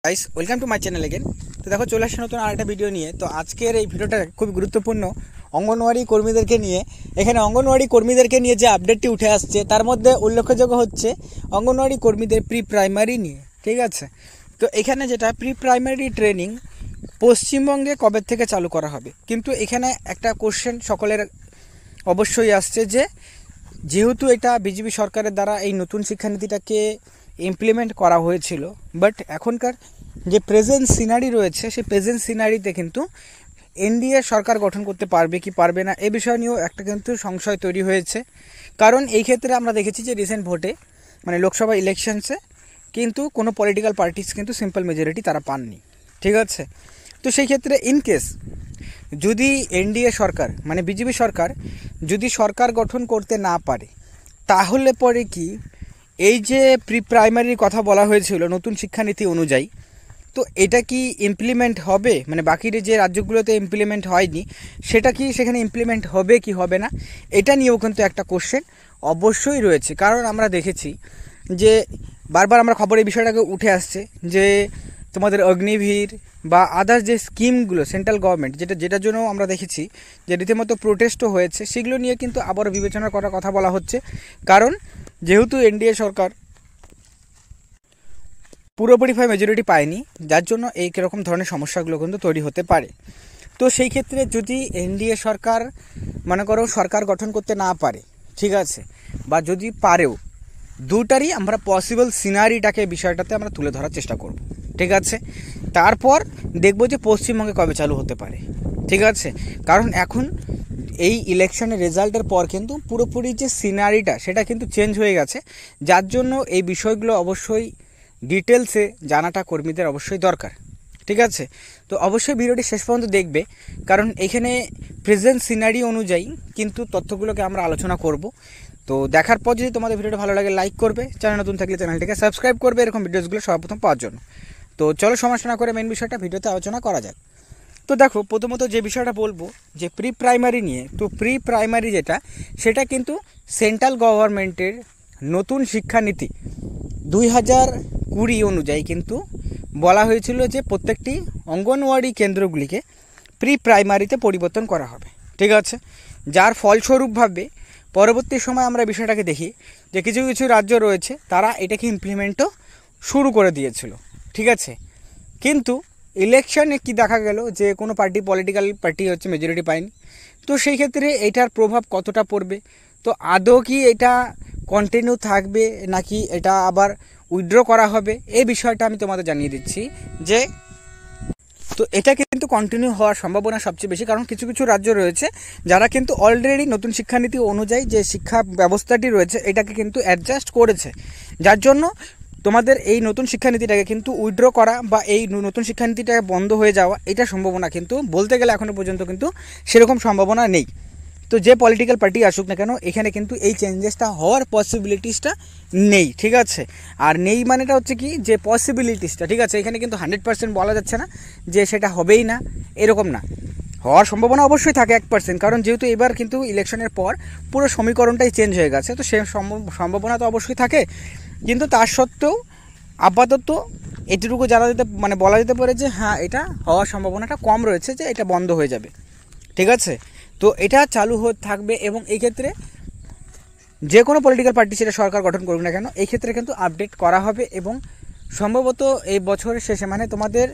Guys welcome to my channel again. তো দেখো চলে আসছে নতুন আরেকটা ভিডিও নিয়ে। তো আজকের এই ভিডিওটা খুবই গুরুত্বপূর্ণ অঙ্গনওয়াড়ি কর্মীদেরকে নিয়ে। এখানে অঙ্গনওয়াড়ি কর্মীদেরকে নিয়ে যে আপডেটটি উঠে আসছে তার মধ্যে উল্লেখযোগ্য হচ্ছে অঙ্গনওয়াড়ি কর্মীদের প্রি প্রাইমারি নিয়ে। ঠিক আছে, তো এখানে যেটা প্রি প্রাইমারি ট্রেনিং পশ্চিমবঙ্গে কবে থেকে চালু করা হবে, কিন্তু এখানে একটা কোশ্চেন সকলের অবশ্যই আসছে যে যেহেতু এটা বিজেপি সরকারের দ্বারা এই নতুন শিক্ষানীতিটাকে ইমপ্লিমেন্ট করা হয়েছিল, বাট এখনকার যে প্রেজেন্ট সিনারি রয়েছে সেই প্রেজেন্ট সিনারিতে কিন্তু এনডিএ সরকার গঠন করতে পারবে কি পারবে না এ বিষয় নিয়েও একটা কিন্তু সংশয় তৈরি হয়েছে। কারণ এই ক্ষেত্রে আমরা দেখেছি যে রিসেন্ট ভোটে মানে লোকসভা ইলেকশনসে কিন্তু কোনো পলিটিক্যাল পার্টিস কিন্তু সিম্পল মেজরিটি তারা পাননি। ঠিক আছে, তো সেই ক্ষেত্রে ইনকেস যদি এনডিএ সরকার মানে বিজেপি সরকার যদি সরকার গঠন করতে না পারে, তাহলে পরে কি এই যে প্রি প্রাইমারির কথা বলা হয়েছিল নতুন শিক্ষানীতি অনুযায়ী, তো এটা কি ইমপ্লিমেন্ট হবে? মানে বাকির যে রাজ্যগুলোতে ইমপ্লিমেন্ট হয়নি সেটা কি সেখানে ইমপ্লিমেন্ট হবে কি হবে না, এটা নিয়েও কিন্তু একটা কোশ্চেন অবশ্যই রয়েছে। কারণ আমরা দেখেছি যে বারবার আমরা খবরে এই বিষয়টাকে উঠে আসছে যে তোমাদের অগ্নিবীর বা আদার্স যে স্কিমগুলো সেন্ট্রাল গভর্নমেন্ট যেটার জন্য আমরা দেখেছি যে রীতিমতো প্রোটেস্টও হয়েছে, সেগুলো নিয়ে কিন্তু আবারও বিবেচনা করার কথা বলা হচ্ছে। কারণ যেহেতু এনডিএ সরকার পুরোপুরিভাবে মেজরিটি পায়নি, যার জন্য এই কীরকম ধরনের সমস্যাগুলো কিন্তু তৈরি হতে পারে। তো সেই ক্ষেত্রে যদি এনডিএ সরকার মনে করো সরকার গঠন করতে না পারে, ঠিক আছে, বা যদি পারেও, দুটারই আমরা পসিবল সিনারিটাকে বিষয়টাতে আমরা তুলে ধরার চেষ্টা করব। ঠিক আছে, তারপর দেখব যে পশ্চিমবঙ্গে কবে চালু হতে পারে। ঠিক আছে, কারণ এখন এই ইলেকশনের রেজাল্টের পর কিন্তু পুরোপুরি যে সিনারিটা সেটা কিন্তু চেঞ্জ হয়ে গেছে, যার জন্য এই বিষয়গুলো অবশ্যই ডিটেলসে জানাটা কর্মীদের অবশ্যই দরকার। ঠিক আছে, তো অবশ্যই ভিডিওটি শেষ পর্যন্ত দেখবে, কারণ এখানে প্রেজেন্ট সিনারি অনুযায়ী কিন্তু তথ্যগুলোকে আমরা আলোচনা করব। তো দেখার পর যদি তোমাদের ভিডিওটা ভালো লাগে লাইক করবে, চ্যানেল নতুন থাকলে চ্যানেলটিকে সাবস্ক্রাইব করবে এরকম ভিডিওসগুলো সর্বপ্রথম পাওয়ার জন্য। তো চলো সমস্যা না করে মেন বিষয়টা ভিডিওতে আলোচনা করা যাক। তো দেখো প্রথমত যে বিষয়টা বলবো যে প্রি প্রাইমারি নিয়ে, তো প্রি প্রাইমারি যেটা সেটা কিন্তু সেন্ট্রাল গভর্নমেন্টের নতুন শিক্ষানীতি 2020 অনুযায়ী কিন্তু বলা হয়েছিল যে প্রত্যেকটি অঙ্গনওয়াড়ি কেন্দ্রগুলিকে প্রি প্রাইমারিতে পরিবর্তন করা হবে। ঠিক আছে, যার ফলস্বরূপভাবে পরবর্তী সময় আমরা বিষয়টাকে দেখি যে কিছু কিছু রাজ্য রয়েছে তারা এটাকে ইমপ্লিমেন্টও শুরু করে দিয়েছিল। ঠিক আছে, কিন্তু ইলেকশনে কি দেখা গেল যে কোনো পলিটিক্যাল পার্টি হচ্ছে মেজরিটি পায়নি। তো সেই ক্ষেত্রে এটার প্রভাব কতটা পড়বে, তো আদৌ কি এটা কন্টিনিউ থাকবে নাকি এটা আবার উইথড্র করা হবে, এই বিষয়টা আমি তোমাদের জানিয়ে দিচ্ছি যে তো এটা কিন্তু কন্টিনিউ হওয়ার সম্ভাবনা সবচেয়ে বেশি। কারণ কিছু কিছু রাজ্য রয়েছে যারা কিন্তু অলরেডি নতুন শিক্ষানীতি অনুযায়ী যে শিক্ষা ব্যবস্থাটি রয়েছে এটাকে কিন্তু অ্যাডজাস্ট করেছে, যার জন্য তোমাদের এই নতুন শিক্ষানীতিটাকে কিন্তু উইথড্র করা বা এই নতুন শিক্ষানীতিটা বন্ধ হয়ে যাওয়া এটা সম্ভাবনা কিন্তু বলতে গেলে এখনও পর্যন্ত কিন্তু সেরকম সম্ভাবনা নেই। তো যে পলিটিক্যাল পার্টি আসুক না কেন এখানে কিন্তু এই চেঞ্জেসটা হওয়ার পসিবিলিটিসটা নেই। ঠিক আছে, আর নেই মানেটা হচ্ছে কি যে পসিবিলিটিসটা, ঠিক আছে, এখানে কিন্তু 100% বলা যাচ্ছে না যে সেটা হবেই না, এরকম না, হওয়ার সম্ভাবনা অবশ্যই থাকে 1%। কারণ যেহেতু এবার কিন্তু ইলেকশনের পর পুরো সমীকরণটাই চেঞ্জ হয়ে গেছে, তো সে সম্ভাবনা তো অবশ্যই থাকে। কিন্তু তার সত্ত্বেও আপাতত এটুকু জানা যেতে বলা যেতে পারে যে হ্যাঁ এটা হওয়ার সম্ভাবনাটা কম রয়েছে যে এটা বন্ধ হয়ে যাবে। ঠিক আছে, তো এটা চালু হয়ে থাকবে এবং এই ক্ষেত্রে যে কোনো পলিটিক্যাল পার্টি সেটা সরকার গঠন করুক না কেন এই ক্ষেত্রে কিন্তু আপডেট করা হবে এবং সম্ভবত এই বছরের শেষে মানে তোমাদের